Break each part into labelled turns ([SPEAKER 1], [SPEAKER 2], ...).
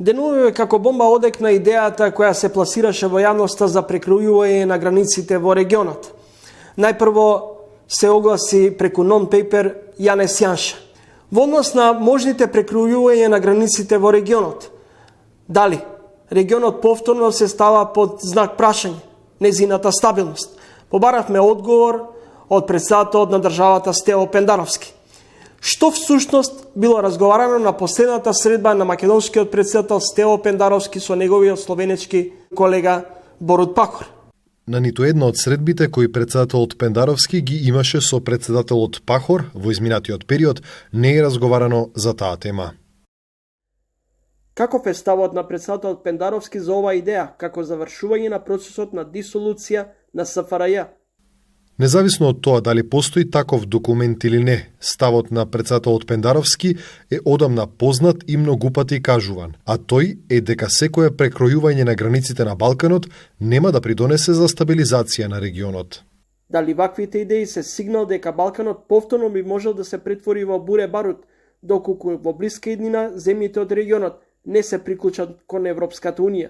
[SPEAKER 1] Денуваме како бомба одекна идејата која се пласираше во јавноста за прекројување на границите во регионот. Најпрво се огласи преку нон-пейпер Јанес Јанша. Во однос на можните прекројување на границите во регионот, дали регионот повторно се става под знак прашање, незината стабилност? Побаравме одговор од председателот на државата Стево Пендаровски. Што всушност било разговарано на последната средба на македонскиот председател Стево Пендаровски со неговиот словенечки колега Борут Пахор?
[SPEAKER 2] На ниту една од средбите кои председателот Пендаровски ги имаше со председателот Пахор во изминатиот период не е разговарано за таа тема.
[SPEAKER 1] Каков е ставот на председателот Пендаровски за оваа идеја како завршување на процесот на дисолуција на СФРЈ?
[SPEAKER 2] Независно од тоа дали постои таков документ или не, ставот на председателот Пендаровски е одамна познат и многупати кажуван, а тој е дека секое прекројување на границите на Балканот нема да придонесе за стабилизација на регионот.
[SPEAKER 1] Дали ваквите идеи се сигнал дека Балканот повторно би можел да се претвори во буре барут, доколку во блиска иднина земјите од регионот не се приклучат кон Европската Унија?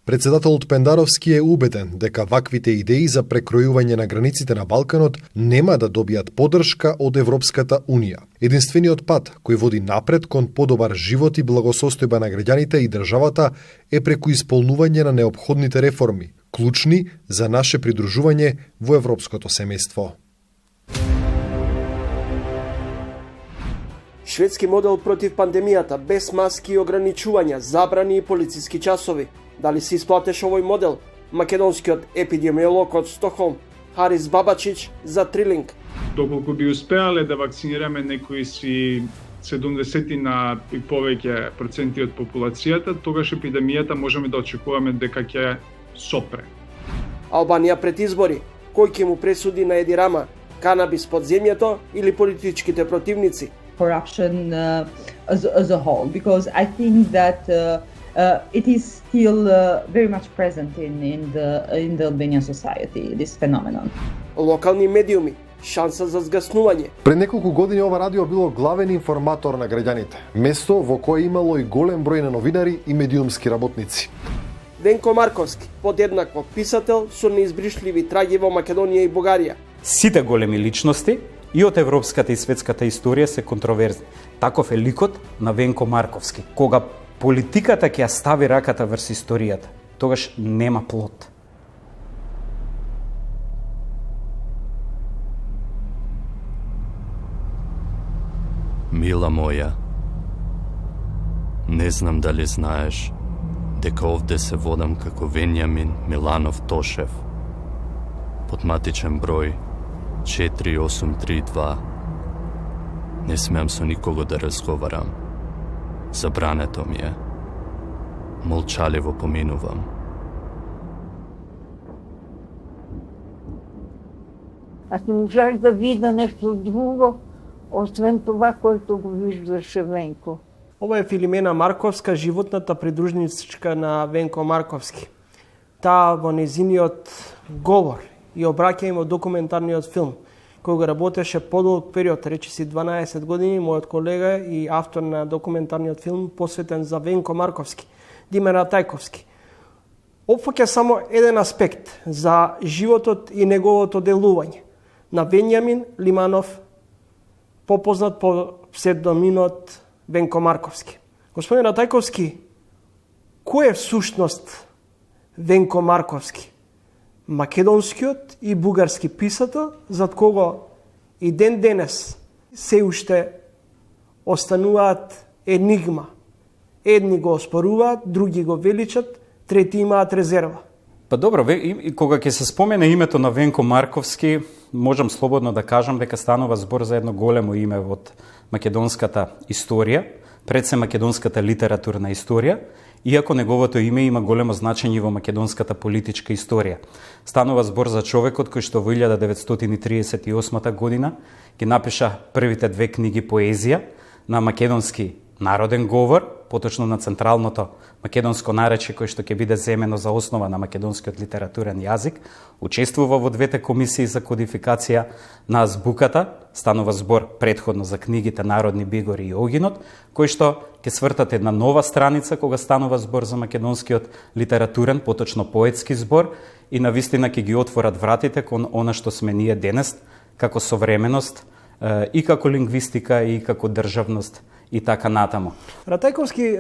[SPEAKER 2] Председателот Пендаровски е убеден дека ваквите идеи за прекројување на границите на Балканот нема да добијат поддршка од Европската Унија. Единствениот пат кој води напред кон подобар живот и благосостојба на граѓаните и државата е преку исполнување на неопходните реформи, клучни за наше придружување во европското семејство.
[SPEAKER 1] Шведски модел против пандемијата, без маски и ограничувања, забрани и полициски часови. Дали се исплатеше овој модел? Македонскиот епидемиолог од Стокхолм, Харис Бабачич, за Трилинг.
[SPEAKER 3] Доколку би успеале да вакцинираме некои си 70 и повеќе проценти од популацијата, тогаш епидемијата можеме да очекуваме дека ќе сопре.
[SPEAKER 1] Албанија пред избори. Кој ќе му пресуди на Еди Рама? Канабис под земјето или политичките противници?
[SPEAKER 4] Corruption as a whole, because I think that it is still very much present in the Albanian society, this phenomenon.
[SPEAKER 1] Локални медиуми, шанса за згаснување.
[SPEAKER 2] Пред неколку години ова радио било главен информатор на граѓаните, место во кое имало и голем број на новинари и медиумски работници.
[SPEAKER 1] Венко Марковски, подеднакво писател со неизбришливи траги во Македонија и Бугарија.
[SPEAKER 5] Сите големи личности и од европската и светската историја се контроверзни. Таков е ликот на Венко Марковски. Кога политиката ќе ја стави раката врз историјата, тогаш нема плод.
[SPEAKER 6] Мила моја, не знам дали знаеш дека овде се водам како Венјамин Миланов Тошев, под матичен број 4832. Не смеам со никого да разговарам. Забрането ми е. Молчаливо поминувам.
[SPEAKER 7] Аз не можах да видя нещо друго, освен това, което го виждаше Венко.
[SPEAKER 1] Ова е Филимена Марковска, животната придружничка на Венко Марковски. Таа во незиниот говор и обраќање во документарниот филм, кој го работеше подолг период, речиси 12 години, мојот колега и автор на документарниот филм посветен за Венко Марковски, Диме Ратајковски. Опфаќа само еден аспект за животот и неговото делување на Венјамин Лиманов, попознат по псевдонимот Венко Марковски. Господин Ратајковски, кој е всушност Венко Марковски? Македонскиот и бугарски писател, зад кого и ден денес се уште остануваат енигма. Едни го оспоруваат, други го величат, трети имаат резерва.
[SPEAKER 5] Па добро, кога ќе се спомене името на Венко Марковски, можам слободно да кажам дека станува збор за едно големо име од македонската историја, пред се македонската литературна историја, иако неговото име има големо значење во македонската политичка историја. Станува збор за човекот кој што во 1938 година ги напиша првите две книги поезија на македонски народен говор поточно на централното македонско наречие кој што ќе биде земено за основа на македонскиот литературен јазик, учествува во двете комисии за кодификација на азбуката, станува збор претходно за книгите Народни бигори и Огинот, кој што ќе свртат една нова страница кога станува збор за македонскиот литературен, поточно поетски збор, и навистина ќе ги отворат вратите кон она што сме ние денес, како современост, и како лингвистика, и како државност, и така натаму.
[SPEAKER 1] Ратајковски,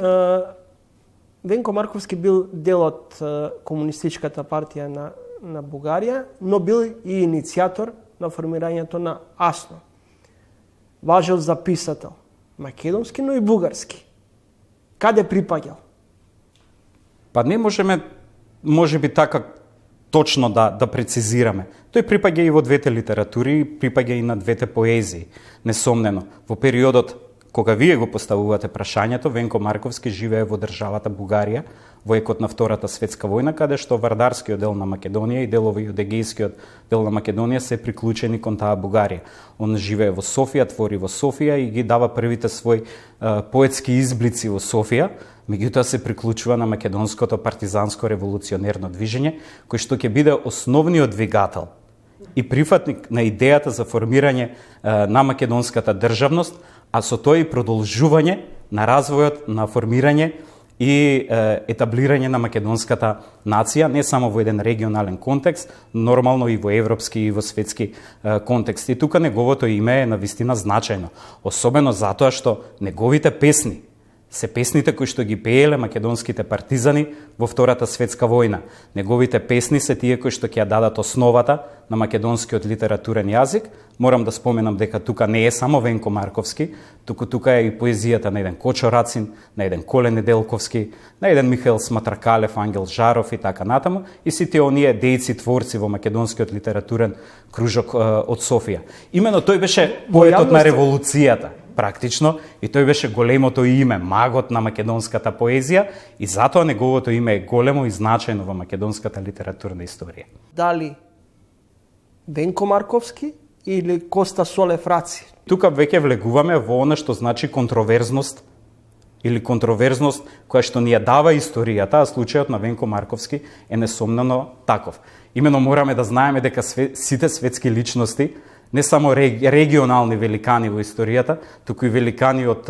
[SPEAKER 1] Венко Марковски бил дел од комунистичката партија на Бугарија, но бил и иницијатор на формирањето на АСНО. Важел за писател, македонски, но и бугарски. Каде припаѓал?
[SPEAKER 5] Па не можеме, можеби така точно да прецизираме. Тој припаѓа и во двете литератури, припаѓа и на двете поезии, несомнено. Во периодот кога вие го поставувате прашањето, Венко Марковски живее во државата Бугарија во екот на Втората светска војна, каде што вардарскиот дел на Македонија и делови од егејскиот дел на Македонија се приклучени кон таа Бугарија. Он живее во Софија, твори во Софија и ги дава првите своји поетски изблици во Софија, меѓутоа се приклучува на македонското партизанско револуционерно движење, кој што ќе биде основниот двигател и прифатник на идејата за формирање на македонската државност, а со тоа и продолжување на развојот на формирање и етаблирање на македонската нација, не само во еден регионален контекст, нормално и во европски и во светски контекст. И тука неговото име е навистина значајно, особено затоа што неговите песни се песните кои што ги пееле македонските партизани во Втората светска војна. Неговите песни се тие кои што ќе ја дадат основата на македонскиот литературен јазик. Морам да споменам дека тука не е само Венко Марковски, тука е и поезијата на еден Кочо Рацин, на еден Коле Неделковски, на еден Михаил Сматракалев, Ангел Жаров и така натаму, и сите оние дејци творци во македонскиот литературен кружок од Софија. Имено тој беше поетот на револуцијата, практично, и тој беше големото име, магот на македонската поезија, и затоа неговото име е големо и значајно во македонската литературна историја.
[SPEAKER 1] Дали Венко Марковски или Коста Солев Раци?
[SPEAKER 5] Тука веќе влегуваме во она што значи контроверзност или контроверзност која што ни ја дава историјата, а случајот на Венко Марковски е несомнено таков. Имено мораме да знаеме дека сите светски личности, не само регионални великани во историјата, туку и великани од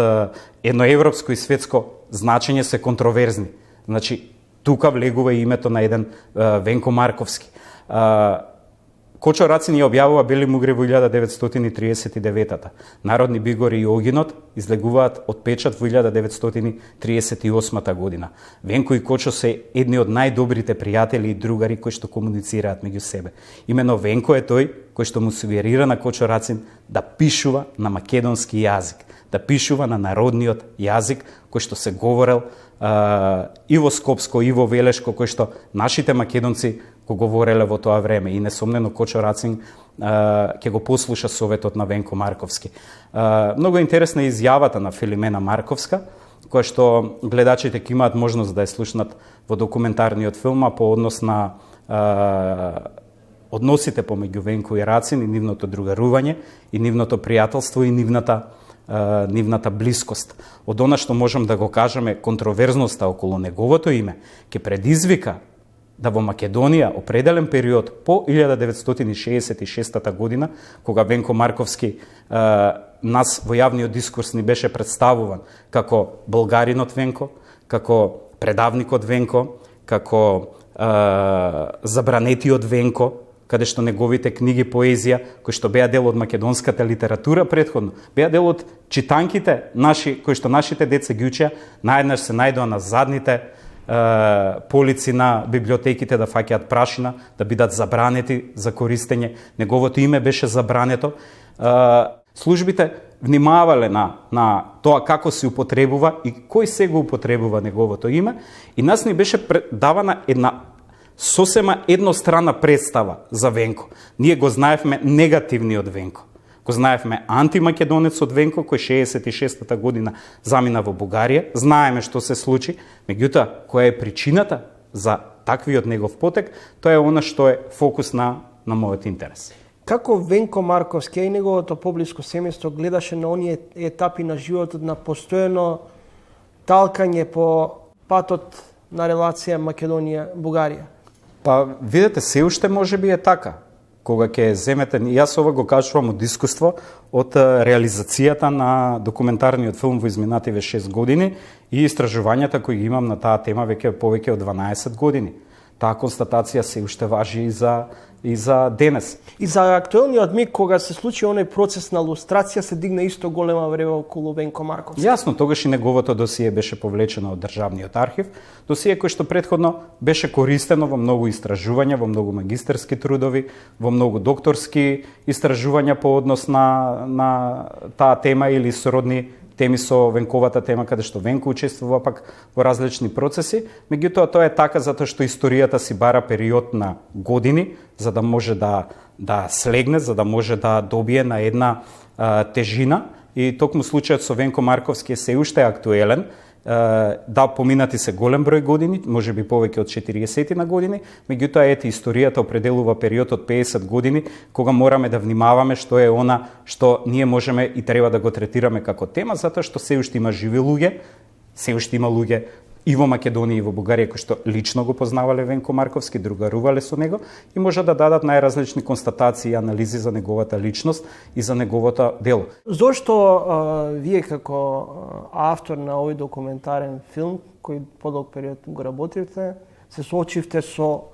[SPEAKER 5] едно европско и светско значење се контроверзни. Значи, тука влегува името на еден Венко Марковски. Кочо Рацин ја објавува Бели мугри во 1939-та. Народни бигори и Огинот излегуваат од печат во 1938 година. Венко и Кочо се едни од најдобрите пријатели и другари кои што комуницираат меѓу себе. Имено Венко е тој кој што му сугерира на Кочо Рацин да пишува на македонски јазик, да пишува на народниот јазик кој што се говорел и во Скопско и во Велешко, кој што нашите македонци го говореле во тоа време, и несомнено Кочо Рацин ќе го послуша советот на Венко Марковски. Многу интересна е изјавата на Филимена Марковска, која што гледачите ќе имаат можност да ја слушнат во документарниот филм по однос на односите помеѓу Венко и Рацин и нивното другарување, и нивното пријателство и нивната блискост. Од она што можам да го кажеме, контроверзноста околу неговото име ќе предизвика да во Македонија определен период по 1966 година, кога Венко Марковски нас во јавниот дискурс ни беше представуван како болгаринот Венко, како предавникот Венко, како забранетиот Венко, каде што неговите книги поезија, кои што беа дел од македонската литература претходно, беа дел од читанките наши, кои што нашите деца ги учеа, наеднаш се најдоа на задните полици на библиотеките да фаќаат прашина, да бидат забранети за користење. Неговото име беше забрането. Службите внимавале на тоа како се употребува и кој се го употребува неговото име, и нас ни беше давана една сосема едностранна представа за Венко. Ние го знаевме негативниот Венко. Го знаевме антимакедонецот Венко, кој 66-та година замина во Бугарија. Знаеме што се случи, меѓутоа, која е причината за таквиот негов потек, тоа е она што е фокус на мојот интерес.
[SPEAKER 1] Како Венко Марковски и неговото поблиско семејство гледаше на оние етапи на животот на постојано талкање по патот на релација Македонија-Бугарија?
[SPEAKER 5] Па, видете, се уште може би е така. Кога ќе земете, јас ова го кажувам од искуство, од реализацијата на документарниот филм во изминативе 6 години и истражувањата кои имам на таа тема веќе повеќе од 12 години. Таа констатација се уште важи и за денес.
[SPEAKER 1] И за актуелниот миг, кога се случи оној процес на лустрација, се дигна исто голема врева околу Венко Марковски.
[SPEAKER 5] Јасно, тогаш и неговото досие беше повлечено од Државниот архив, досие кој што претходно беше користено во многу истражувања, во многу магистерски трудови, во многу докторски истражувања по однос на таа тема или сродни теми со Венковата тема, каде што Венко учествува пак во различни процеси. Меѓутоа, тоа е така затоа што историјата си бара период на години, за да може да слегне, за да може да добие на една тежина. И токму случајот со Венко Марковски е се уште актуелен. Да, поминати се голем број години, може би повеќе од 40 на години, меѓутоа ете историјата определува период од 50 години кога мораме да внимаваме што е она што ние можеме и треба да го третираме како тема, затоа што се уште има живи луѓе, се уште има луѓе и во Македонија и во Бугарија кои што лично го познавале Венко Марковски, другарувале со него и може да дадат најразлични констатации и анализи за неговата личност и за неговото дело.
[SPEAKER 1] Зошто вие како автор на овој документарен филм, кој подолг период го работивте, се соочивте со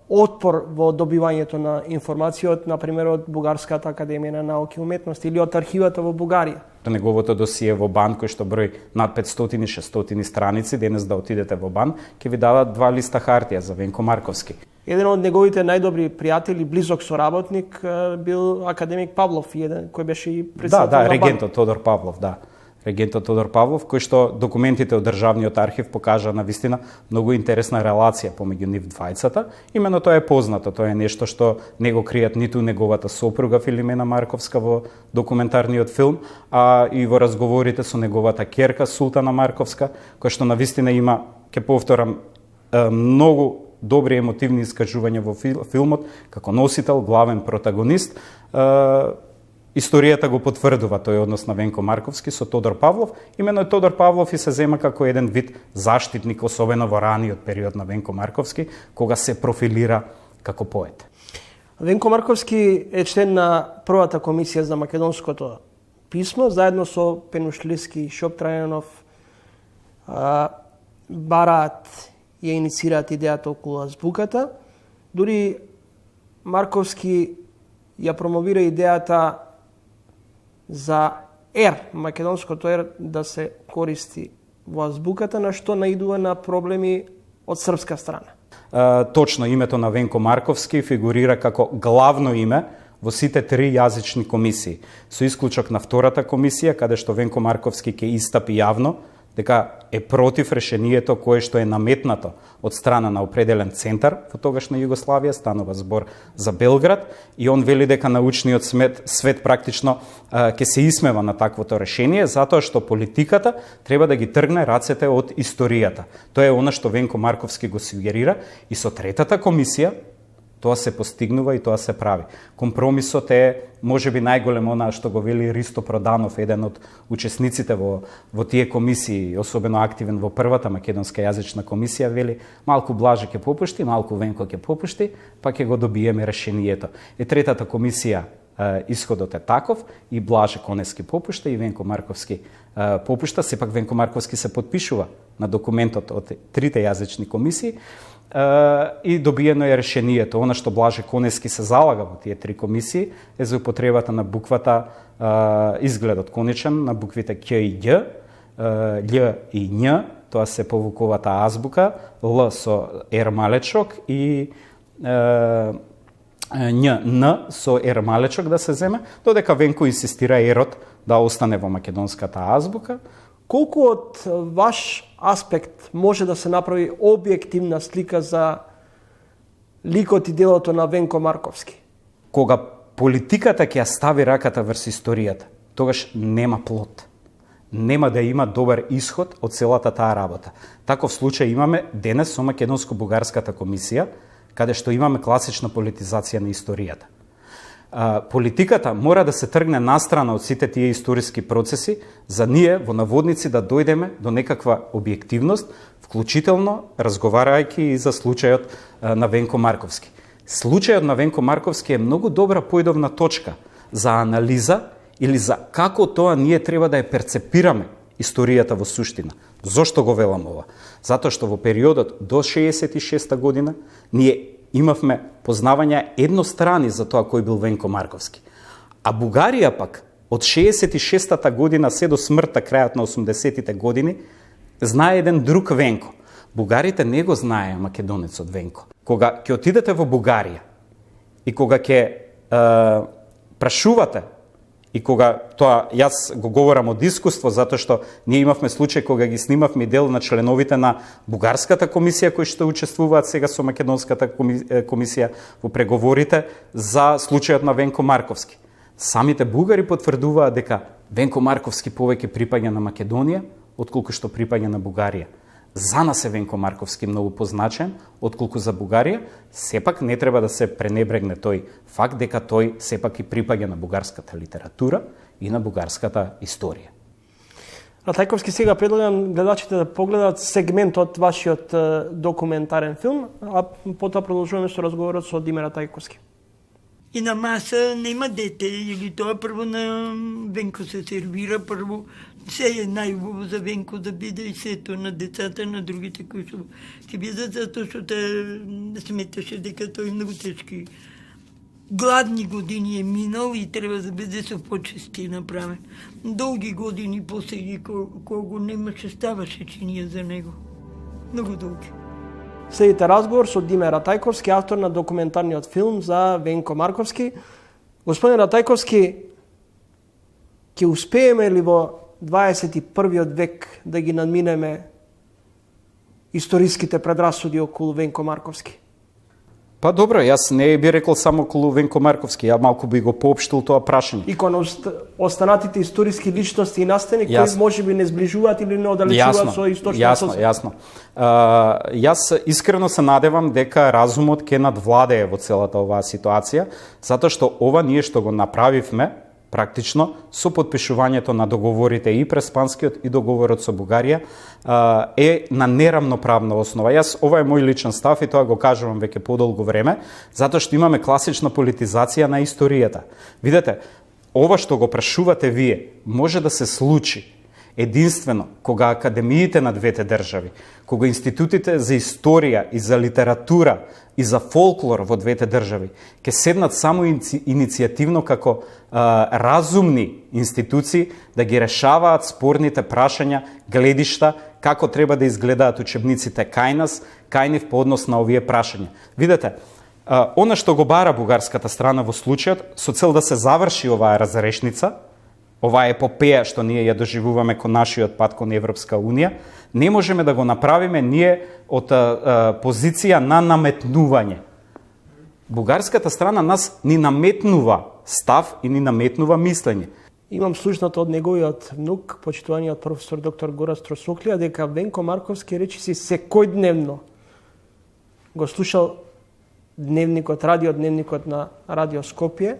[SPEAKER 1] отпор во добивањето на информација од, например, од Бугарската академија на науки и уметности или од архивата во Бугарија?
[SPEAKER 5] Неговото досие во БАН, кој што број над 500-600 страници, денес да отидете во БАН, ќе ви дадат 2 листа хартија за Венко Марковски.
[SPEAKER 1] Еден од неговите најдобри пријатели, близок соработник, бил академик Павлов, кој беше и председател на БАН.
[SPEAKER 5] регентот Тодор Павлов, регентот Тодор Павлов, кој што документите од Државниот архив покажа на вистина многу интересна релација помеѓу нив двајцата. Именно тоа е познато, тоа е нешто што не го кријат ниту неговата сопруга Филимена Марковска во документарниот филм, а и во разговорите со неговата ќерка Султана Марковска, која што на вистина има, ќе повторам, многу добри емотивни искажувања во филмот, како носител, главен протагонист. Историјата го потврдува тој однос на Венко Марковски со Тодор Павлов. Именно Тодор Павлов и се зема како еден вид заштитник, особено во раниот период на Венко Марковски, кога се профилира како поет.
[SPEAKER 1] Венко Марковски е член на првата комисија за македонското писмо, заедно со Пенушлиски и Шоптрајанов бараат и иницираат идејата околу азбуката. Дури Марковски ја промовира идејата за ер, македонското ер, да се користи во азбуката, на што наидува на проблеми од српска страна.
[SPEAKER 5] Точно, името на Венко Марковски фигурира како главно име во сите 3 јазични комисии, со исклучок на втората комисија, каде што Венко Марковски ќе истапи јавно дека е против решението кое што е наметнато од страна на определен центар во тогашна Југославија, станува збор за Белград, и он вели дека научниот свет практично ќе се исмева на таквото решение, затоа што политиката треба да ги тргне рацете од историјата. Тоа е она што Венко Марковски го сугерира, и со третата комисија тоа се постигнува и тоа се прави. Компромисот е можеби најголем, она што го вели Ристо Проданов, еден од учесниците во тие комисии, особено активен во првата македонска јазична комисија, вели малку Блаже ќе попушти, малку Венко ќе попушти, па ќе го добиеме решението. И третата комисија исходот е таков, и Блаже Конески попушта и Венко Марковски попушта. Сепак Венко Марковски се подпишува на документот од 3 јазични комисии, и добиено е решението. Она што Блаже Конески се залага во тие 3 комисии е за употребата на буквата, изгледот конечен на буквите Ќ и Ѓ, Л и Њ, тоа се повуковата азбука, Л со ер малечок и Њ, Н со ер малечок да се земе, додека Венко инсистира ерот да остане во македонската азбука.
[SPEAKER 1] Колку од ваш аспект може да се направи објективна слика за ликот и делото на Венко Марковски?
[SPEAKER 5] Кога политиката ќе ја стави раката врз историјата, тогаш нема плод. Нема да има добар исход од целата таа работа. Таков случај имаме денес со Македонско-бугарската комисија, каде што имаме класична политизација на историјата. Политиката мора да се тргне настрана од сите тие историски процеси, за ние во наводници да дојдеме до некаква објективност, вклучително разговарајќи и за случајот на Венко Марковски. Случајот на Венко Марковски е многу добра појдовна точка за анализа или за како тоа ние треба да ја перцепираме историјата во суштина. Зошто го велам ова? Затоа што во периодот до 66 година ние имавме познавања еднострани за тоа кој бил Венко Марковски. А Бугарија пак од 66-та година се до смртта крајот на 80-тите години знае еден друг Венко. Бугарите не го знае македонецот Венко. Кога ќе отидете во Бугарија и кога ќе прашувате, и кога тоа јас го говорам од искуство, затоа што ние имавме случај кога ги снимавме дел на членовите на бугарската комисија кои што учествуваат сега со македонската комисија во преговорите за случајот на Венко Марковски. Самите бугари потврдуваат дека Венко Марковски повеќе припаѓа на Македонија отколку што припаѓа на Бугарија. За нас е Венко Марковски многу позначен, отколку за Бугарија, сепак не треба да се пренебрегне тој факт дека тој сепак и припаѓа на бугарската литература и на бугарската историја.
[SPEAKER 1] Ратајковски, сега предлагам гледачите да погледат сегмент од вашиот документарен филм, а потоа продолжуваме со разговорот со Диме Ратајковски.
[SPEAKER 8] И на маса нема дете, или тоа прво на Венко се сервира, прво се е најубаво за Венко да биде и сето на децата, на другите кои ќе бидат, затоа што те сметаше дека тој многу тешки гладни години е минал и треба да биде со почести направен. Долги години после ги кога го немаше, ставаше чинија за него. Многу долги.
[SPEAKER 1] Следите разговор со Диме Ратајковски, автор на документарниот филм за Венко Марковски. Господин Ратајковски, ќе успееме ли во 21. век да ги надминеме историските предрасуди околу Венко Марковски?
[SPEAKER 5] Па добро, јас не би рекол само околу Венко Марковски, ја малку би го поопштил тоа прашање.
[SPEAKER 1] И кон останатите историски личности и настани кои можеби не зближуваат или не оддалечуваат со источниот сосед.
[SPEAKER 5] Јасно. Јас искрено се надевам дека разумот ќе надвладее во целата оваа ситуација, затоа што ова ние што го направивме практично со подпишувањето на договорите и Преспанскиот и договорот со Бугарија е на нерамноправна основа. Јас ова е мој личен став и тоа го кажувам веќе подолго време, затоа што имаме класична политизација на историјата. Видете, ова што го прашувате вие може да се случи единствено кога академиите на двете држави, кога институтите за историја и за литература и за фолклор во двете држави ќе седнат само иницијативно како разумни институции да ги решаваат спорните прашања, гледишта, како треба да изгледаат учебниците кај нас, кај нив по однос на овие прашања. Видете, она што го бара бугарската страна во случајот, со цел да се заврши оваа разрешница, оваа епопеја што ние ја доживуваме кон нашиот пат кон Европска Унија, не можеме да го направиме ние од позиција на наметнување. Бугарската страна нас ни наметнува став и ни наметнува мислење.
[SPEAKER 1] Имам слушнато од неговиот внук, почитуваниот професор доктор Гора Стросоклија, дека Венко Марковски речиси секојдневно го слушал дневникот, радиодневникот на Радио Скопје,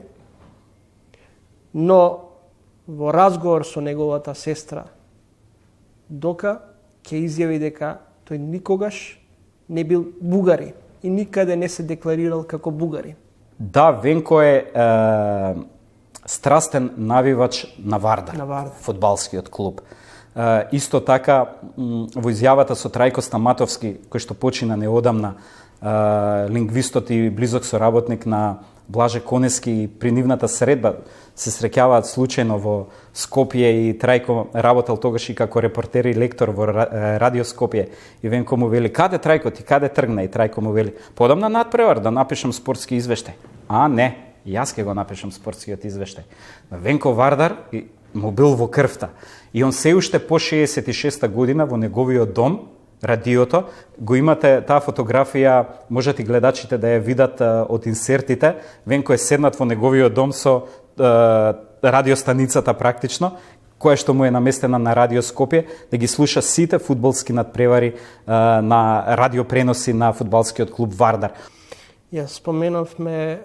[SPEAKER 1] но во разговор со неговата сестра Дока ќе изјави дека тој никогаш не бил бугарин и никаде не се декларирал како бугарин.
[SPEAKER 5] Да, Венко е страстен навивач на Вардар, фудбалскиот клуб. Исто така, во изјавата со Трајко Стаматовски, кој што почина неодамна, лингвистот и близок соработник на Блаже Конески, и при нивната средба се среќаваат случајно во Скопје и Трајко работел тогаш и како репортер и лектор во Радио Скопје. И Венко му вели: "Каде Трајко ти, каде тргна?" И Трајко му вели: "Подам на надпревар да напишам спортски извештај." "А, не, јас ќе го напишам спортскиот извештај." Венко Вардар му бил во крвта. И он се уште по 66 година во неговиот дом, радиото, го имате таа фотографија, можете гледачите да ја видат од инсертите. Венко е седнат во неговиот дом со радиостаницата практично, која што му е наместена на Радио Скопје, да ги слуша сите фудбалски надпревари на радиопреноси на фудбалскиот клуб Вардар.
[SPEAKER 1] Ја споменавме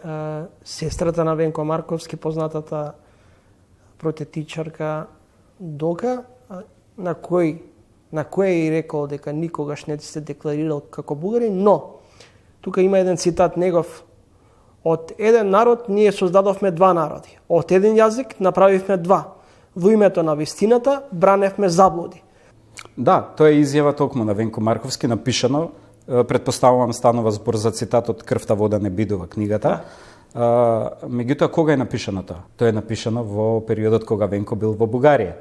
[SPEAKER 1] сестрата на Венко Марковски, познатата протетичарка Дока, на кој и рекол дека никогаш не се декларирал како бугарин, но тука има еден цитат негов: од еден народ ние создадовме два народи, од еден јазик направивме два, во името на вистината браневме заблуди.
[SPEAKER 5] Да, тоа е изјава токму на Венко Марковски, напишано, предпоставувам станува збор за цитат од Крвта вода не бидува книгата. Меѓутоа, кога е напишано тоа? Тоа е напишано во периодот кога Венко бил во Бугарија.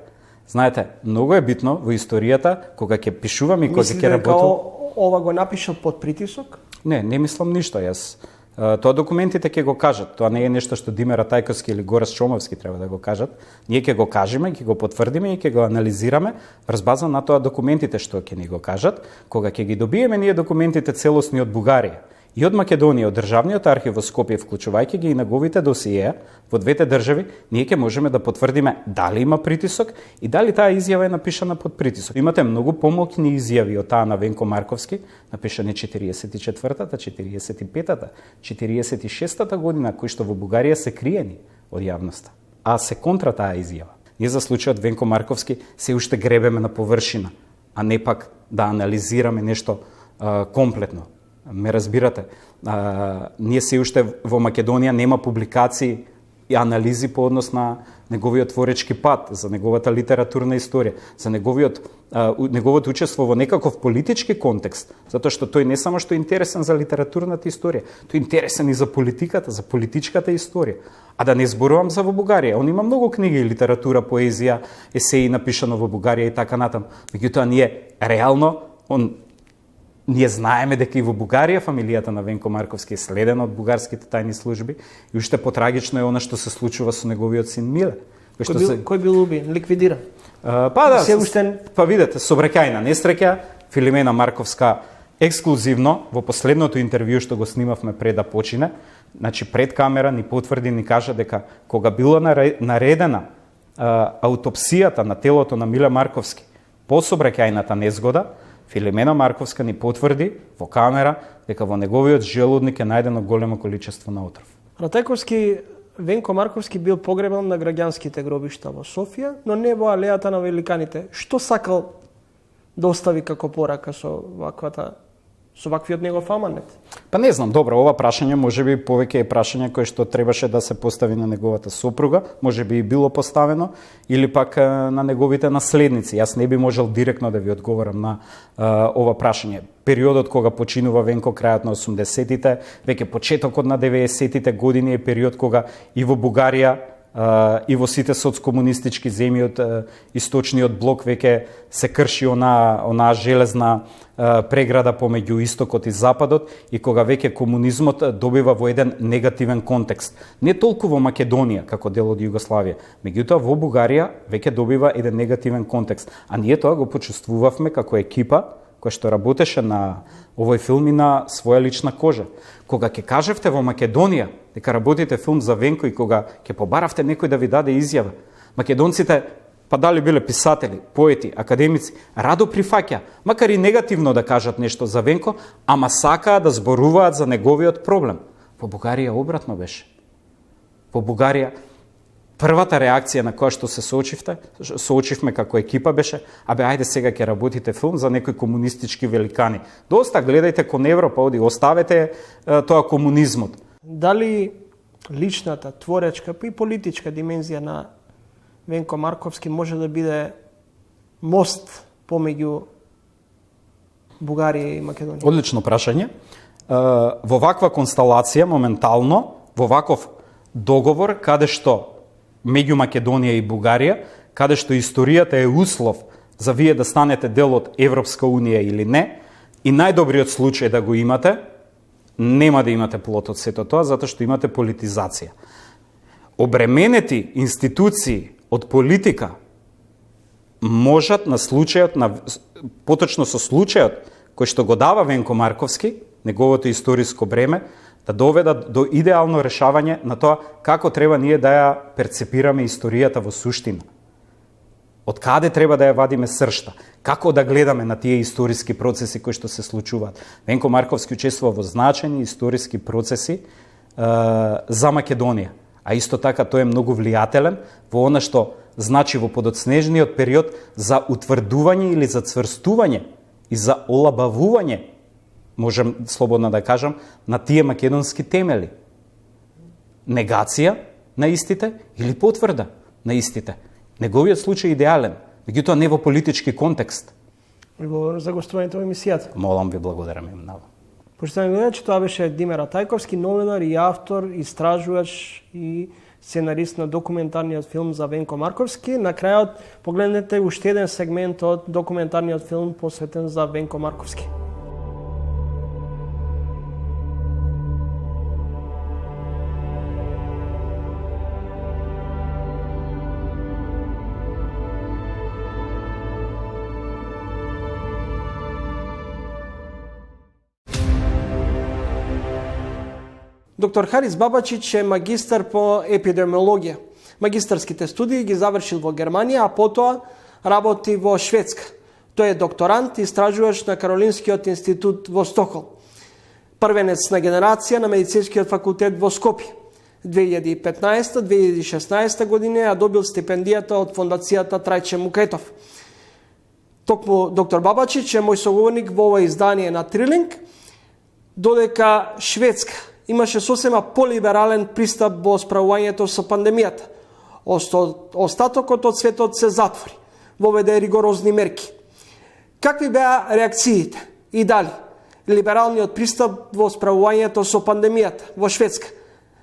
[SPEAKER 5] Знаете, многу е битно во историјата, кога ќе пишувам и кога ќе работам.
[SPEAKER 1] Мислите ова го напишал под притисок?
[SPEAKER 5] Не мислам ништо јас. Тоа документите ќе го кажат. Тоа не е нешто што Димер Атајковски или Горас Чомовски треба да го кажат. Ние ќе го кажеме, ќе го потврдиме и ќе го анализираме врз база на тоа документите што ќе ни го кажат. Кога ќе ги добиеме ние документите целосни од Бугарија и од Македонија, од Државниот архив во Скопје, вклучувајќи ги и неговите досиеа во двете држави, ние ќе можеме да потврдиме дали има притисок и дали таа изјава е напишана под притисок. Имате многу помоќни изјави од таа на Венко Марковски, напишани 44-та, 45-та, 46-та година, кои што во Бугарија се криени од јавноста, а се контра таа изјава. Ние за случајот Венко Марковски се уште гребеме на површина, а не пак да анализираме нешто комплетно. Ме разбирате, ние се уште во Македонија нема публикации и анализи по однос на неговиот творечки пат, за неговата литературна историја, за неговото учество во некаков политички контекст, затоа што тој не само што е интересен за литературната историја, тој е интересен и за политиката, за политичката историја. А да не зборувам за во Бугарија, он има многу книги, литература, поезија, есеи напишано во Бугарија и така натаму. Меѓутоа ние реално ние знаеме дека и во Бугарија фамилијата на Венко Марковски е следена од бугарските тајни служби и уште потрагично е она што се случува со неговиот син Миле.
[SPEAKER 1] Кој бил убиен, ликвидиран?
[SPEAKER 5] Па видете, собраќајна несреќа, Филимена Марковска ексклузивно во последното интервју што го снимавме пред да почине, значи пред камера ни потврди, ни кажа дека кога било наредена аутопсијата на телото на Миле Марковски по собраќајната незгода, Филимена Марковска ни потврди во камера дека во неговиот желудник е најдено големо количество на отров.
[SPEAKER 1] Ратајковски, Венко Марковски бил погребан на граѓанските гробишта во Софија, но не во алејата на великаните. Што сакал да остави како порака со ваквиот негов аманет?
[SPEAKER 5] Па не знам, добро, ова прашање можеби повеќе е прашање кое што требаше да се постави на неговата сопруга, можеби и било поставено, или пак на неговите наследници. Јас не би можел директно да ви одговорам на ова прашање. Периодот кога починува Венко, крајот на 80-тите, веќе почетокот на 90-тите години е период кога и во Бугарија и во сите соцкомунистички земји од источниот блок веќе се крши онаа железна преграда помеѓу истокот и западот и кога веќе комунизмот добива во еден негативен контекст. Не толку во Македонија како дел од Југославија, меѓутоа во Бугарија веќе добива еден негативен контекст. А ние тоа го почувствувавме како екипа која што работеше на овој филм и на своја лична кожа. Кога ќе кажевте во Македонија дека работите филм за Венко и кога ќе побаравте некој да ви даде изјава, македонците, па дали биле писатели, поети, академици, радо прифаќа, макар и негативно да кажат нешто за Венко, ама сакаа да зборуваат за неговиот проблем. Во Бугарија обратно беше. Во Бугарија првата реакција на која што се соочивме како екипа беше: абе, ајде сега ќе работите филм за некои комунистички великани. Доста, гледајте кон Европа, оди, оставете тоа комунизмот.
[SPEAKER 1] Дали личната, творечка и политичка димензија на Венко Марковски може да биде мост помеѓу Бугарија и Македонија?
[SPEAKER 5] Одлично прашање. Во ваква констелација, моментално, во ваков договор, каде што меѓу Македонија и Бугарија, каде што историјата е услов за вие да станете дел од Европска унија или не, и најдобриот случај да го имате, нема да имате плод од сето тоа, затоа што имате политизација. Обременети институции од политика можат на случајот, поточно со случајот кој што го дава Венко Марковски, неговото историско бреме, да доведат до идеално решавање на тоа како треба ние да ја перцепираме историјата во суштина. Од каде треба да ја вадиме сршта? Како да гледаме на тие историски процеси кои што се случуваат? Венко Марковски учествува во значајни историски процеси за Македонија. А исто така тој е многу влијателен во она што значи во подоцнежниот период за утврдување или за цврстување и за олабавување, можем слободно да кажам, на тие македонски темели. Негација на истите или потврда на истите. Неговиот случај е идеален, меѓутоа не во политички контекст.
[SPEAKER 1] Ви благодарам за гостувањето во емисијата.
[SPEAKER 5] Молам ви, благодарам им много.
[SPEAKER 1] Почитувани гледачи, тоа беше Димер Атајковски, новинар и автор, истражувач и сценарист на документарниот филм за Венко Марковски. На крајот погледнете уште еден сегмент од документарниот филм посветен за Венко Марковски. Доктор Харис Бабачич е магистар по епидемиологија. Магистарските студии ги завршил во Германија, а потоа работи во Шведска. Тој е докторант и истражувач на Каролинскиот институт во Стокхолм. Првенец на генерација на медицинскиот факултет во Скопје. 2015-2016 година ја добил стипендијата од фондацијата Трајче Мукетов. Токму доктор Бабачич е мој соговорник во ова издание на Трилинг, додека Шведска имаше сосема полиберален пристап во справувањето со пандемијата. Остатокот од светот се затвори, воведе ригорозни мерки. Какви беа реакциите и дали либералниот пристап во справувањето со пандемијата во Шведска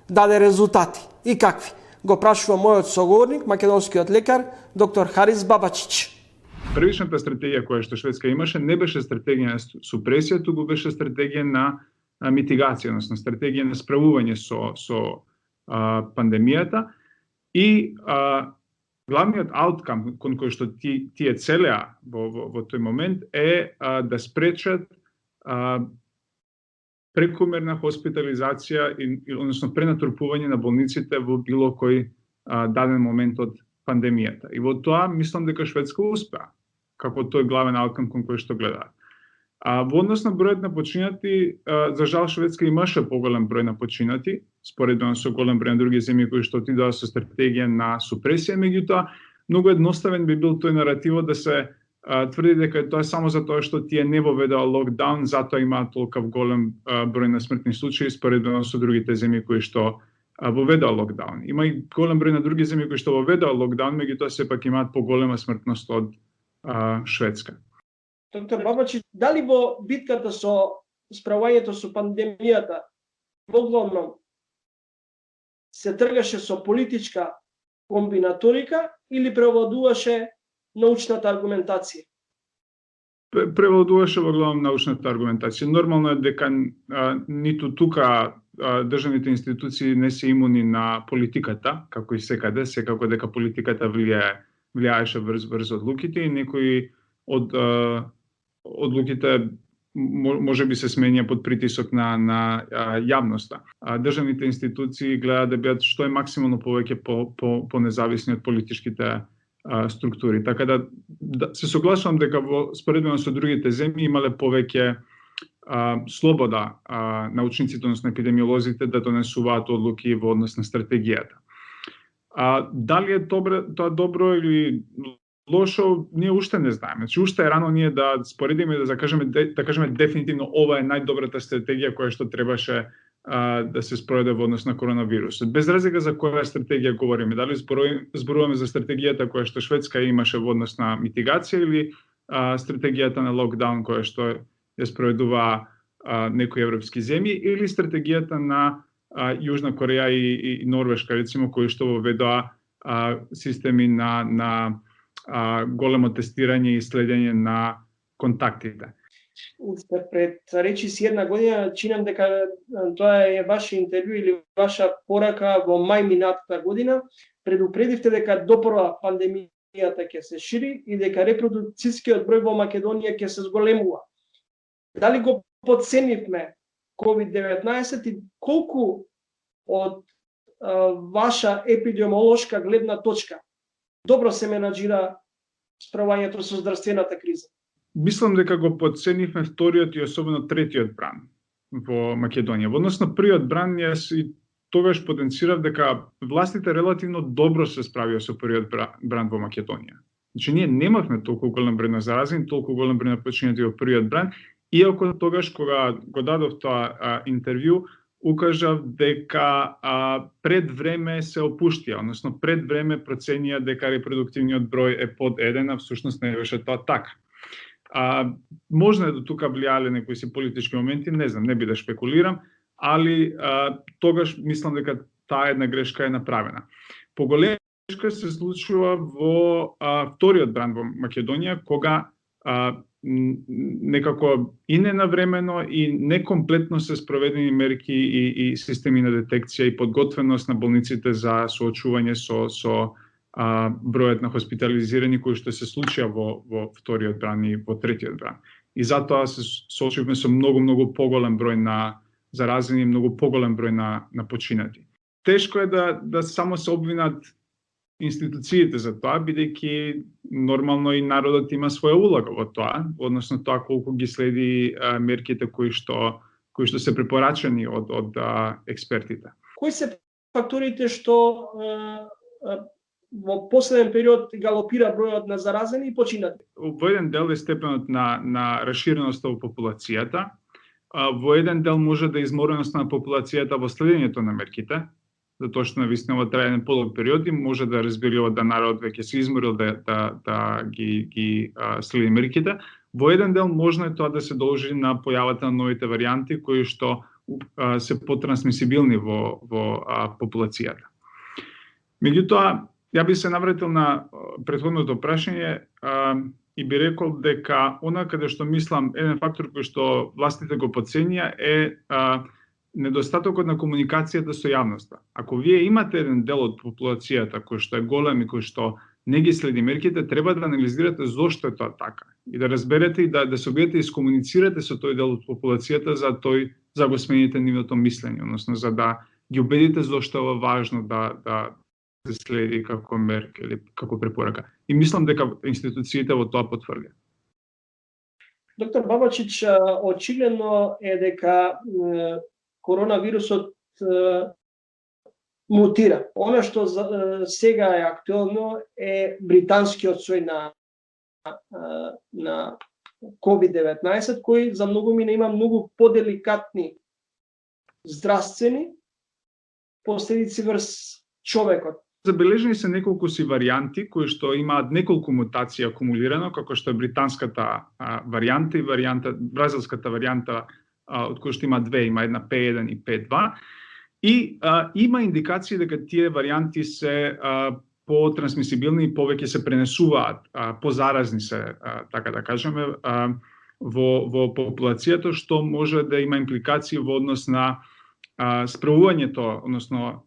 [SPEAKER 1] даде резултати и какви? Го прашува мојот соговорник, македонскиот лекар, доктор Харис Бабачич.
[SPEAKER 3] Првичната стратегија која што Шведска имаше не беше стратегија на супресија, туку беше стратегија на митигација, односно стратегија на справување со пандемијата и главниот ауткам кон кој што тие целеа во тој момент е да спречат прекомерна хоспитализација односно пренатрупување на болниците во било кој даден момент од пандемијата. И во тоа мислам дека Шведска успеа како тој главен ауткам кон кој што гледаат. Во однос на бројот на починати, за жал Шведска имаше поголем број на починати, споредно со голем број на други земји кои што отидоа со стратегија на супресија, меѓутоа многу едноставен би бил тој наративот да се тврди дека тоа е само затоа што тие не воведоа локдаун, затоа имаат толков голем број на смртни случаи споредно со другите земји кои што воведоа локдаун. Има и голем број на други земји кои што воведоа локдаун, меѓутоа сепак имаат поголема смртност од Шведска.
[SPEAKER 1] Доктор Бабачич, дали во битката со справувањето со пандемијата воглавном се тргаше со политичка комбинаторика или превладуваше научната аргументација?
[SPEAKER 3] Превладуваше воглавном научната аргументација. Нормално е дека ниту тука државните институции не се имуни на политиката, како и секаде, секако дека политиката влијаеше врз одлуките и некои од одлуките може би се сменја под притисок на јавноста. Државните институции гледаат да бидат што е максимално повеќе по независни од политичките структури. Така да се согласувам дека споредно со другите земји имале повеќе слобода научниците, односно епидемиолозите да донесуваат одлуки во однос на стратегијата. Дали е тоа добро или лошо, ние уште не знаеме. Значи, уште е рано ние да споредиме и да кажеме дефинитивно ова е најдобрата стратегија која што требаше да се спроведе во однос на коронавирусот. Без разлика за која стратегија говориме, дали зборуваме за стратегијата која што Шведска имаше во однос на митигација или стратегијата на локдаун која што ја спроведува некои европски земји или стратегијата на Јужна Кореја и Норвешка, рецимо, кои што воведоа системи на големо тестирање и следење на контактите.
[SPEAKER 1] Уште пред речиси една година, чинам дека тоа е ваше интервју или ваша порака во мај минатата година, предупредивте дека допрва пандемијата ќе се шири и дека репродукцијскиот број во Македонија ќе се зголемува. Дали го потценивме COVID-19 и колку од ваша епидемиолошка гледна точка добро се менаџира справањето со здравствената криза?
[SPEAKER 3] Мислам дека го подценивме вториот и особено третиот бран во Македонија. Во однос на првиот бран, јас и тогаш потенцирав дека властите релативно добро се справија со првиот бран во Македонија. Значи, ние немавме толку голем број на заразени, толку голем број на починати во првиот бран, иако тогаш кога го дадов тоа интервју, укажав дека пред време се опуштија, односно пред време проценија дека репродуктивниот број е под 1, а всушност не беше тоа така. Можно до тука влијале некои си политички моменти, не знам, не би да шпекулирам, али тогаш мислам дека таа една грешка е направена. Поголема грешка се случува во вториот бран во Македонија, кога некако и ненавремено и некомплетно се спроведени мерки и системи на детекција и подготвеност на болниците за соочување со бројот на хоспитализирани кои што се случија во вториот бран и во третиот бран. И затоа се соочивме со многу поголем број на заразени и многу поголем број на починати. Тешко е да само се обвинат институциите за тоа, бидејќи нормално и народот има своја улога во тоа, односно тоа колку ги следи мерките кои што се препорачани од експертите.
[SPEAKER 1] Кои се факторите што во последен период галопира бројот на заразени и починати?
[SPEAKER 3] Во еден дел е степенот на расширеноста во популацијата, во еден дел може да е измореноста на популацијата во следењето на мерките, затоа што навистина во трајен подолг период и може да разбери да народот веќе се изморил да ги следи мерките. Во еден дел можно е тоа да се должи на појавата на новите варијанти кои што се потрансмисибилни во популацијата. Меѓутоа, ја би се навратил на претходното прашање и би рекол дека она каде што мислам еден фактор кој што властите го подценија е недостатокот на комуникацијата со јавноста. Ако вие имате еден дел од популацијата кој што е голем и кој што не ги следи мерките, треба да анализирате зошто е тоа така и да разберете и да се обидете и искомуницирате со тој дел од популацијата за го смените нивното мислење, односно за да ги убедите зошто е важно да се следи како мерка или како препорака. И мислам дека институциите во тоа потврдија.
[SPEAKER 1] Доктор Бабачич, очигледно е дека коронавирусот мутира. Она што сега е актуелно е британскиот сој на COVID-19, кој за многу мина има многу поделикатни здравствени последици врз човекот.
[SPEAKER 3] Забележени се неколку си варијанти кои што имаат неколку мутации акумулирано, како што е британската варијанта и бразилската варијанта, од кои што има две, има една P1 и P2. И има индикации дека тие варијанти се потрансмисибилни и повеќе се пренесуваат, позаразни се, така да кажеме, во популацијата, што може да има импликации во однос на справувањето, односно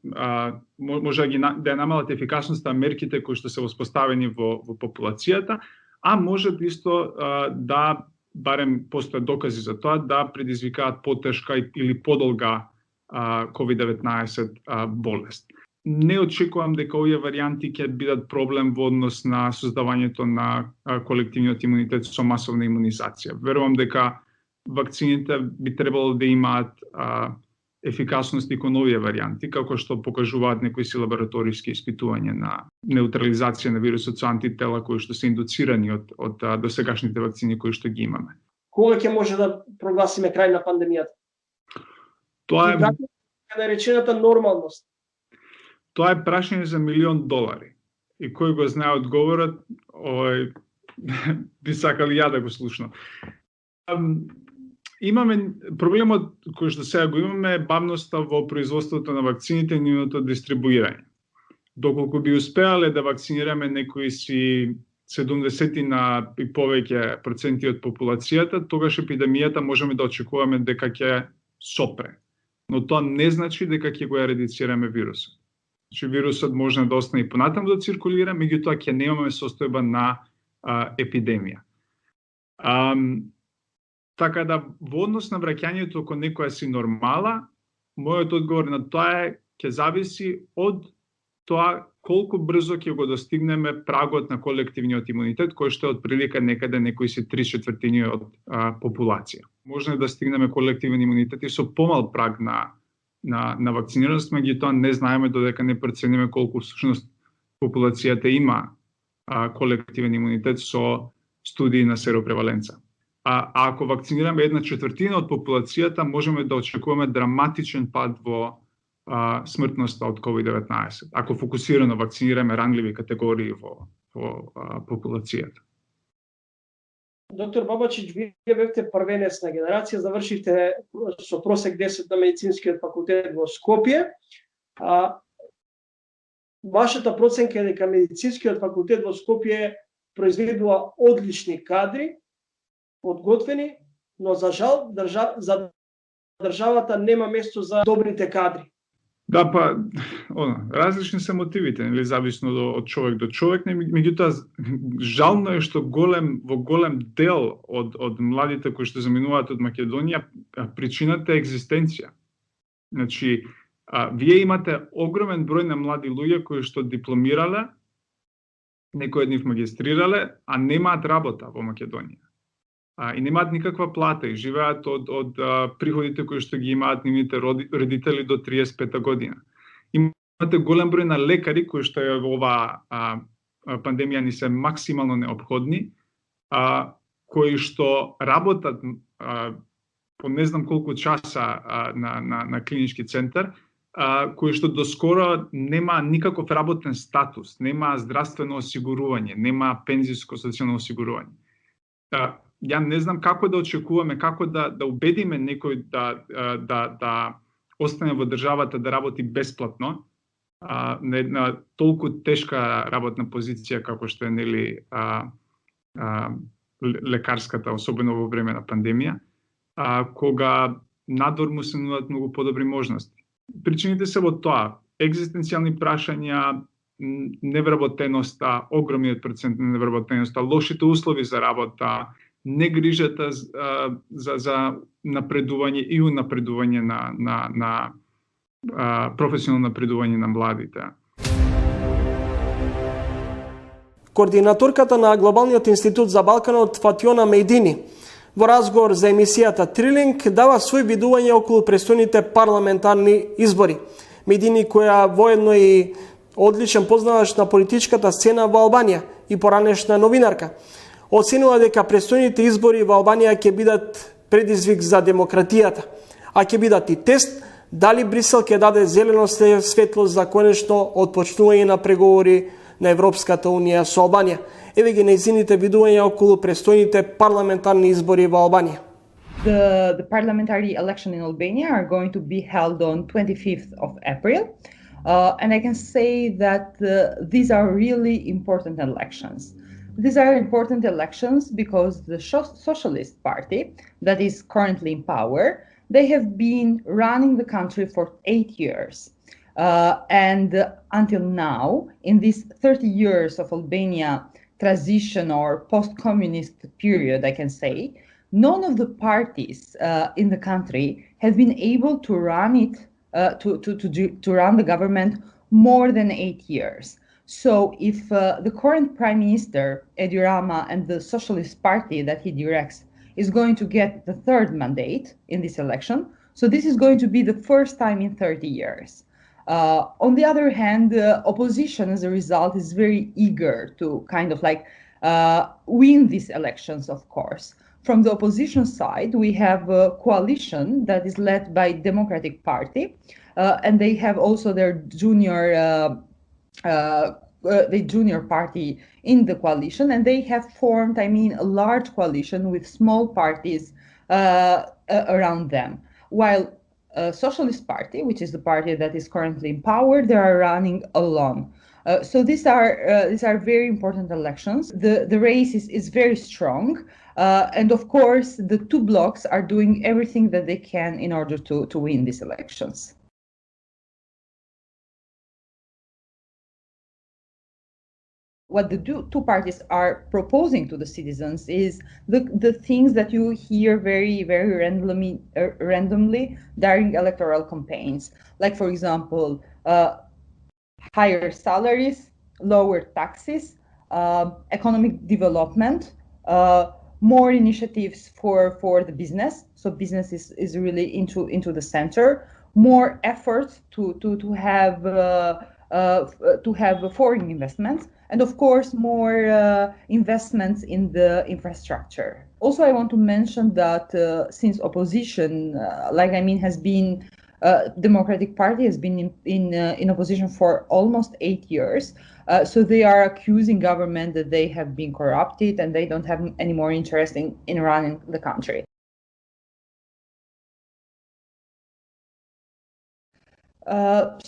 [SPEAKER 3] може да намалат ефикасноста мерките кои што се воспоставени во популацијата, а може исто да, барем постојат докази за тоа, да предизвикаат потешка или подолга COVID-19 болест. Не очекувам дека овие варијанти ќе бидат проблем во однос на создавањето на колективниот имунитет со масовна имунизација. Верувам дека вакцините би требало да имаат ефикасност и кон овие варијанти, како што покажуваат некои си лабораториски испитувања на неутрализација на вирусот со антитела кои што се индуцирани од досегашните вакцини кои што ги имаме.
[SPEAKER 1] Кога ќе може да прогласиме крај на пандемијата?
[SPEAKER 3] Тоа е
[SPEAKER 1] наречената нормалност.
[SPEAKER 3] Тоа е прашање за $1.000.000. И кој го знае одговорот, би сакал ја да го слушнам. Имаме проблемот кој што сега го имаме е бавноста во производството на вакцините и нивното дистрибуирање. Доколку би успеале да вакцинираме некои си 70 и повеќе проценти од популацијата, тогаш епидемијата можеме да очекуваме дека ќе сопре. Но тоа не значи дека ќе го ерадицираме вирусот. Значи вирусот може да остане и понатаму да циркулира, меѓутоа ќе немаме состојба на епидемија. Така да, во однос на враќањето кон некоја си нормала, мојот одговор на тоа е ќе зависи од тоа колку брзо ќе го достигнеме прагот на колективниот имунитет, кој што е отприлика некаде некои си 3/4 од популација. Може да стигнеме колективен имунитет и со помал праг на вакцинираност, меѓутоа не знаеме додека не процениме колку всушност популацијата има колективен имунитет со студии на серопреваленца. А ако вакцинираме 1/4 од популацијата, можеме да очекуваме драматичен пад во смртноста од COVID-19, ако фокусирано вакцинираме ранливи категории во популацијата.
[SPEAKER 1] Доктор Бабачич, вие бевте првенецна генерација, завршивте со просек 10 на медицинскиот факултет во Скопје. Вашата проценка е дека медицинскиот факултет во Скопје произведува одлични кадри, подготвени, но за жал за државата нема место за добрите кадри.
[SPEAKER 3] Да, па, различни се мотивите, нели, зависно од човек до човек, меѓутоа жално е што во голем дел од младите кои што заминуваат од Македонија, причината е екзистенција. Значи, вие имате огромен број на млади луѓе кои што дипломирале, некои од нив магистрирале, а немаат работа во Македонија. И немаат никаква плата и живеат од приходите кои што ги имаат нивните родители до 35 година. Имате голем број на лекари кои што е во оваа пандемија ни се максимално неопходни, кои што работат по не знам колку часа на клинички центар, кои што доскоро нема никаков работен статус, нема здравствено осигурување, нема пензиско социјално осигурување. Ја не знам како да очекуваме, како да убедиме некој да остане во државата да работи бесплатно на една толку тешка работна позиција како што е, нели, лекарската, особено во време на пандемија, кога надвор му се нудат многу подобри можности. Причините се во тоа: екзистенцијални прашања, невработеноста, огромниот процент на невработеноста, лошите услови за работа, негрижата за напредување и унапредување на професионално напредување на младите.
[SPEAKER 1] Координаторката на Глобалниот институт за Балканот Фатјона Мејдини во разговор за емисијата Трилинг дава свој видување околу престојните парламентарни избори. Мејдини, која воедно и одличен познавач на политичката сцена во Албанија и поранешна новинарка, оценува дека престојните избори во Албанија ќе бидат предизвик за демократијата, а ќе бидат и тест дали Брисел ќе даде зелено светло за конечно отпочнување на преговори на Европската унија со Албанија. Еве ги нејзините видувања околу престојните парламентарни избори во Албанија.
[SPEAKER 4] The parliamentary election in Albania are going to be held on 25th of April. And I can say that these are really important elections. These are important elections because the Socialist Party that is currently in power, they have been running the country for 8 years. And until now, in these 30 years of Albania transition or post-communist period, I can say, none of the parties in the country have been able to run it, to run the government more than 8 years. So if the current Prime Minister, Edi Rama, and the Socialist Party that he directs is going to get the third mandate in this election, so this is going to be the first time in 30 years. On the other hand, the opposition, as a result, is very eager to kind of like win these elections, of course. From the opposition side, we have a coalition that is led by Democratic Party, and they have also their junior party in the coalition, and they have formed, a large coalition with small parties around them. While Socialist Party, which is the party that is currently in power, they are running alone. So these are very important elections. The race is very strong, and of course the two blocs are doing everything that they can in order to win these elections. What the two parties are proposing to the citizens is the things that you hear very, very randomly during electoral campaigns. Like, for example, higher salaries, lower taxes, economic development, more initiatives for the business. So business is really into the center. More efforts to have foreign investments, and of course more investments in the infrastructure. Also, I want to mention that since opposition, has been Democratic Party has been in opposition for almost 8 years. So they are accusing government that they have been corrupted and they don't have any more interest in running the country.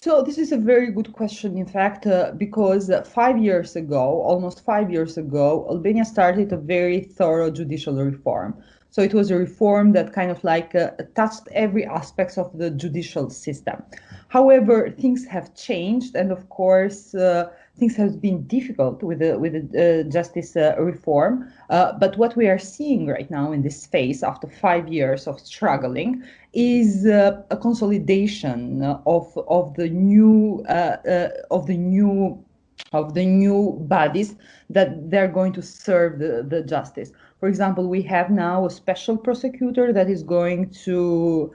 [SPEAKER 4] So this is a very good question, in fact, because almost 5 years ago, Albania started a very thorough judicial reform. So it was a reform that kind of touched every aspect of the judicial system. However, things have changed, and of course, things have been difficult with the justice reform. But what we are seeing right now in this phase, after 5 years of struggling, is a consolidation of the new bodies that they're going to serve the justice. For example, we have now a special prosecutor that is going to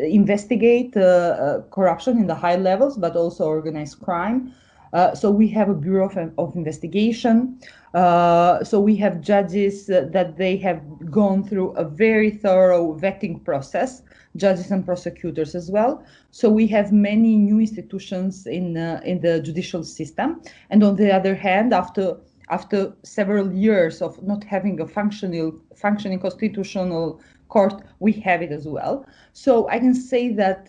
[SPEAKER 4] investigate corruption in the high levels, but also organized crime. So we have a bureau of investigation. So we have judges that they have gone through a very thorough vetting process, judges and prosecutors as well. So we have many new institutions in the judicial system. And on the other hand, after several years of not having a functioning constitutional court, we have it as well. So I can say that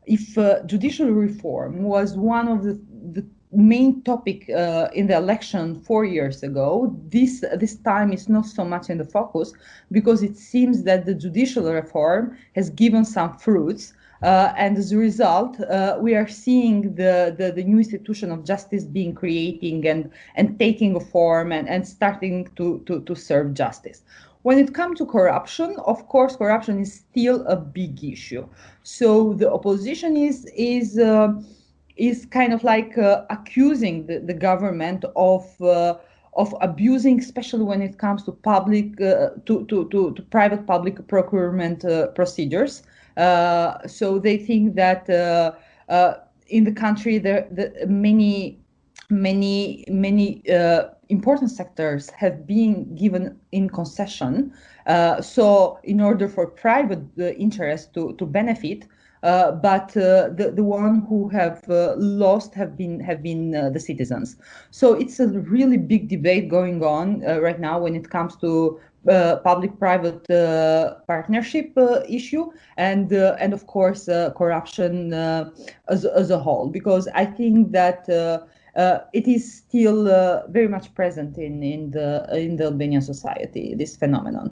[SPEAKER 4] if judicial reform was one of the main topic in the election 4 years ago, this time is not so much in the focus, because it seems that the judicial reform has given some fruits. And as a result, we are seeing the new institution of justice being creating and taking a form and starting to serve justice. When it comes to corruption, of course, corruption is still a big issue. So the opposition is kind of accusing the government of abusing, especially when it comes to public to private-public procurement procedures. So they think that in the country there many important sectors have been given in concession. So in order for private interests to benefit, but the one who have lost have been the citizens. So it's a really big debate going on right now when it comes to public-private partnership issue and of course corruption as a whole, because I think that it is still very much present in the Albanian society, this phenomenon.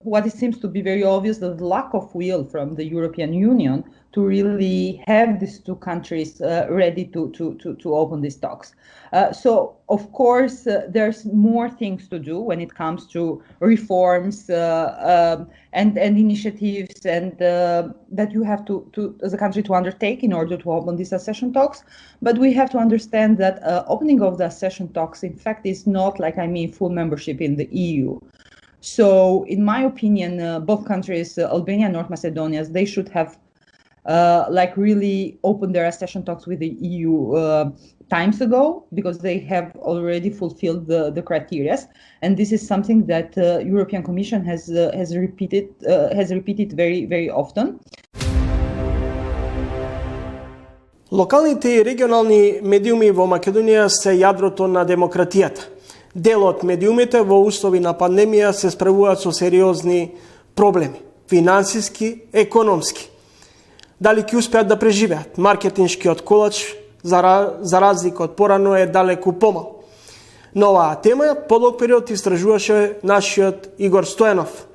[SPEAKER 4] What it seems to be very obvious, the lack of will from the European Union to really have these two countries ready to open these talks. So, of course, there's more things to do when it comes to reforms and initiatives and that you have to as a country to undertake in order to open these accession talks. But we have to understand that opening of the accession talks, in fact, is not full membership in the EU. So, in my opinion, both countries, Albania and North Macedonia, they should have really opened their accession talks with the EU times ago, because they have already fulfilled the criteria. And this is something that European Commission has repeated very, very often.
[SPEAKER 1] Локалните и регионални медиуми во Македонија се јадрото на демократијата. Дел од медиумите во услови на пандемија се справуваат со сериозни проблеми, финансиски, економски. Дали ќе успеат да преживеат? Маркетиншкиот колач, за разлика од порано, е далеку помал. На оваа тема подолг период истражуваше нашиот Игор Стојанов.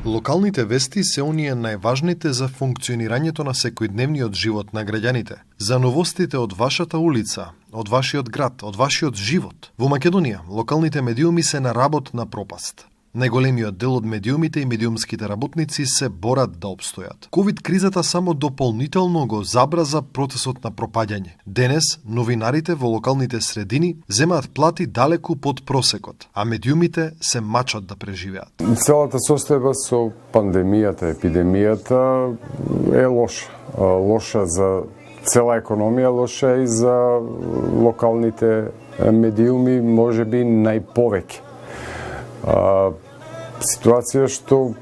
[SPEAKER 2] Локалните вести се оние најважните за функционирањето на секојдневниот живот на граѓаните, за новостите од вашата улица, од вашиот град, од вашиот живот. Во Македонија, локалните медиуми се на работ на пропаст. Најголемиот дел од медиумите и медиумските работници се борат да обстојат. Ковид-кризата само дополнително го забраза процесот на пропаѓање. Денес, новинарите во локалните средини земаат плати далеку под просекот, а медиумите се мачат да преживеат.
[SPEAKER 9] Целата состојба со пандемијата, епидемијата е лоша. Лоша за цела економија, лоша и за локалните медиуми, можеби најповеќе. Ситуација што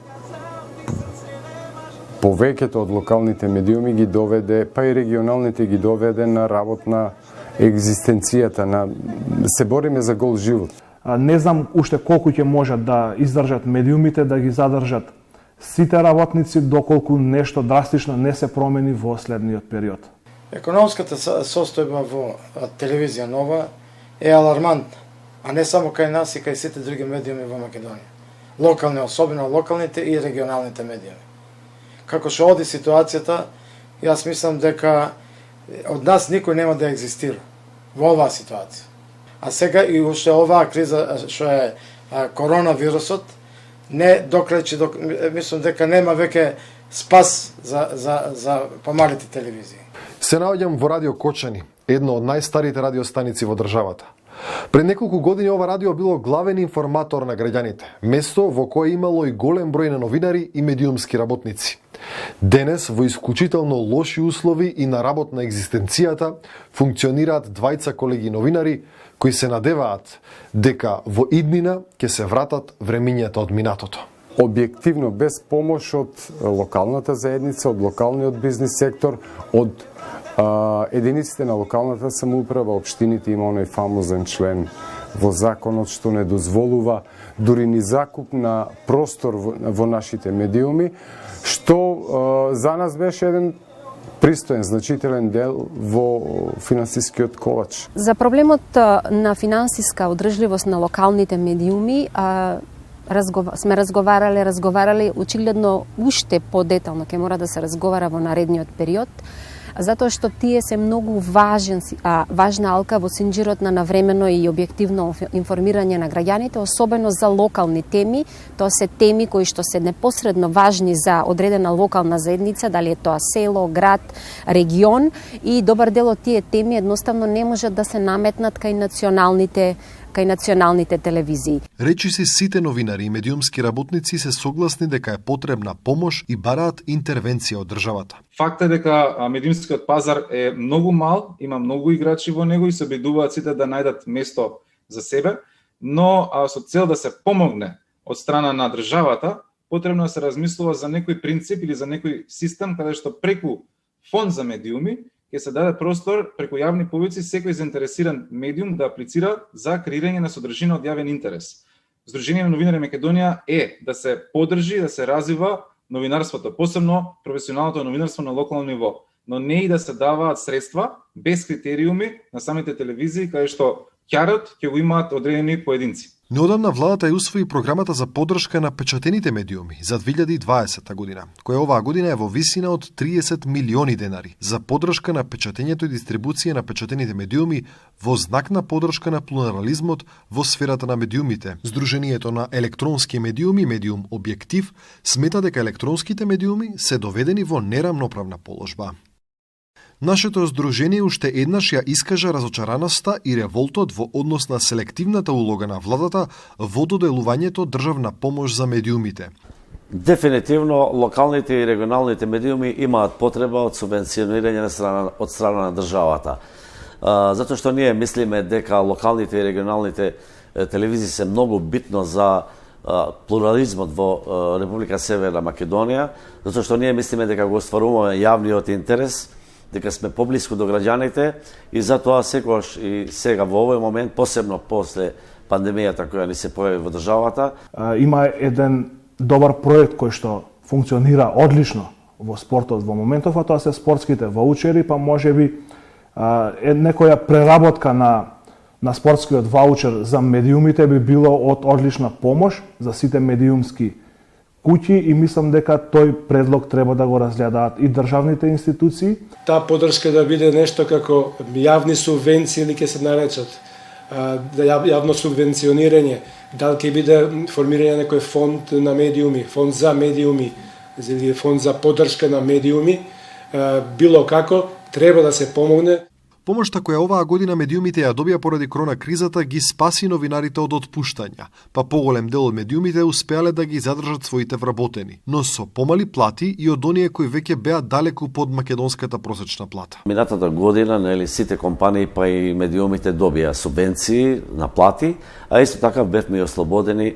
[SPEAKER 9] повеќето од локалните медиуми ги доведе, па и регионалните ги доведе на работна екзистенцијата, се бориме за гол живот.
[SPEAKER 10] Не знам уште колку ќе можат да издржат медиумите, да ги задржат сите работници, доколку нешто драстично не се промени во следниот период.
[SPEAKER 11] Економската состојба во телевизија нова е алармантна, а не само кај нас и кај сите други медиуми во Македонија. Локални, особено локалните и регионалните медиуми. Како што оди ситуацијата, јас мислам дека од нас никој нема да екзистира во оваа ситуација. А сега и уште оваа криза што е коронавирусот, не докрајчи, мислам дека нема веќе спас за помалите телевизии.
[SPEAKER 2] Се наоѓам во Радио Кочани, едно од најстарите радиостаници во државата. Пред неколку години ова радио било главен информатор на граѓаните, место во кое имало и голем број на новинари и медиумски работници. Денес, во исклучително лоши услови и на работна екзистенцијата, функционираат двајца колеги новинари кои се надеваат дека во иднина ќе се вратат времињата од минатото.
[SPEAKER 9] Објективно, без помош од локалната заедница, од локалниот бизнис сектор, од единиците на локалната самоуправа, општините има оној фамозен член во законот што не дозволува дури ни закуп на простор во нашите медиуми, што за нас беше еден пристоен, значителен дел во финансискиот колач.
[SPEAKER 12] За проблемот на финансиска одржливост на локалните медиуми сме разговарали, очигледно уште подетално ќе мора да се разговара во наредниот период, затоа што тие се многу важна алка во синџирот на навремено и објективно информирање на граѓаните, особено за локални теми. Тоа се теми кои што се непосредно важни за одредена локална заедница, дали е тоа село, град, регион, и добар дел од тие теми едноставно не можат да се наметнат кај националните телевизии.
[SPEAKER 2] Речиси сите новинари и медиумски работници се согласни дека е потребна помош и бараат интервенција од државата.
[SPEAKER 13] Факт е дека медиумскиот пазар е многу мал, има многу играчи во него и се обидуваат сите да најдат место за себе, но со цел да се помогне од страна на државата, потребно да се размислува за некој принцип или за некој систем каде што преку фонд за медиуми ќе се даде простор преку јавни повици секој заинтересиран медиум да аплицира за креирање на содржина од јавен интерес. Сдружение на новинари Македонија е да се поддржи, да се развива новинарството, посебно професионалното новинарство на локално ниво, но не и да се даваат средства без критериуми на самите телевизии каде што ќарот ќе го имаат одредени поединци.
[SPEAKER 2] Неодамна владата ја усвои програмата за поддршка на печатените медиуми за 2020 година, која оваа година е во висина од 30 милиони денари за поддршка на печатењето и дистрибуција на печатените медиуми во знак на поддршка на плурализмот во сферата на медиумите. Сдруженијето на електронски медиуми, Медиум Објектив, смета дека електронските медиуми се доведени во нерамноправна положба. Нашето здружение уште еднаш ја искажа разочараноста и револтот во однос на селективната улога на владата во доделувањето државна помош за медиумите.
[SPEAKER 14] Дефинитивно, локалните и регионалните медиуми имаат потреба од субвенционирање од страна на државата. Затоа што ние мислиме дека локалните и регионалните телевизии се многу битно за плурализмот во Република Северна Македонија, затоа што ние мислиме дека го остваруваме јавниот интерес, дека сме поблиску до граѓаните и затоа секогаш и сега во овој момент, посебно после пандемијата која ни се појави во државата.
[SPEAKER 10] Има еден добар проект кој што функционира одлично во спортот во моментов, а тоа се спортските ваучери, па можеби некоја преработка на спортскиот ваучер за медиумите би било од одлична помош за сите медиумски куќи и мислам дека тој предлог треба да го разгледаат и државните институции.
[SPEAKER 15] Таа поддршка да биде нешто како јавни субвенции или ќе се наречат, јавно субвенционирање дали ќе биде формирање некој фонд на медиуми, фонд за медиуми, или фонд за поддршка на медиуми, било како, треба да се помогне.
[SPEAKER 2] Помошта која оваа година медиумите ја добија поради корона кризата ги спаси новинарите од отпуштања, па поголем дел од медиумите успеале да ги задржат своите вработени, но со помали плати и од оние кои веќе беа далеку под македонската просечна плата.
[SPEAKER 14] Минатата година, нели, сите компании па и медиумите добија субвенции на плати, а исто така бевме и ослободени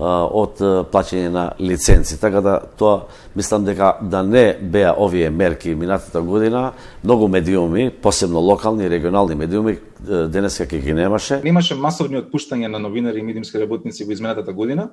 [SPEAKER 14] од плаќање на лиценци. Така да тоа мислам дека да не беа овие мерки минатата година, многу медиуми, посебно локални и регионални медиуми, денеска ќе ги немаше.
[SPEAKER 13] Немаше масовни отпуштања на новинари и медиумски работници во изминатата година.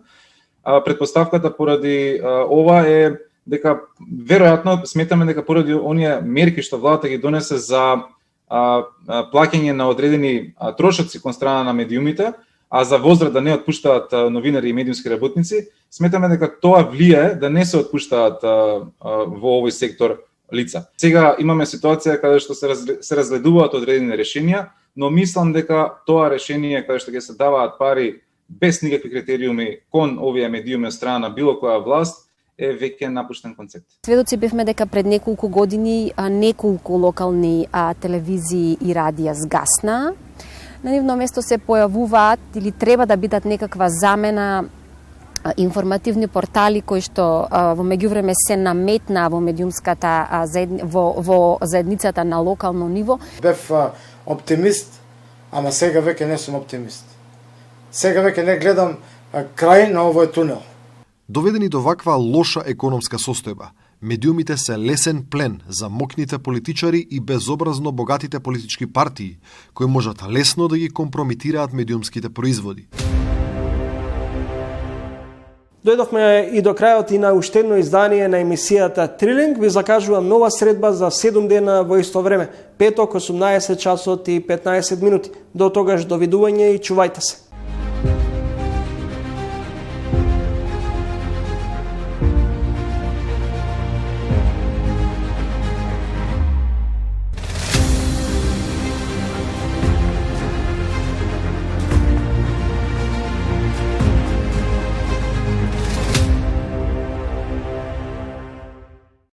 [SPEAKER 13] Предпоставката поради ова е дека веројатно сметаме дека поради оние мерки што владата ги донесе за плаќање на одредени трошоци кон страна на медиумите, а за возраст да не отпуштаат новинари и медиумски работници, сметаме дека тоа влијае да не се отпуштаат во овој сектор лица. Сега имаме ситуација каде што се разгледуваат одредени решенија, но мислам дека тоа решение каде што ќе се даваат пари без никакви критериуми кон овие медиуми од страна на било која власт е веќе напуштен концепт.
[SPEAKER 12] Сведоци бевме дека пред неколку години неколку локални телевизии и радија згасна. На нивно место се појавуваат или треба да бидат некаква замена информативни портали кои што во меѓувреме се наметна во медиумската во заедницата на локално ниво.
[SPEAKER 11] Бев оптимист, ама сега веќе не сум оптимист. Сега веќе не гледам крај на овој тунел.
[SPEAKER 2] Доведени до ваква лоша економска состојба, медиумите се лесен плен за мокните политичари и безобразно богатите политички партии, кои можат лесно да ги компромитираат медиумските производи.
[SPEAKER 1] Дојдовме и до крајот и на уште едно издание на емисијата Трилинг. Ви закажувам нова средба за 7 дена во исто време. Петок, 18 часот и 15 минути. До тогаш довидување и чувајте се.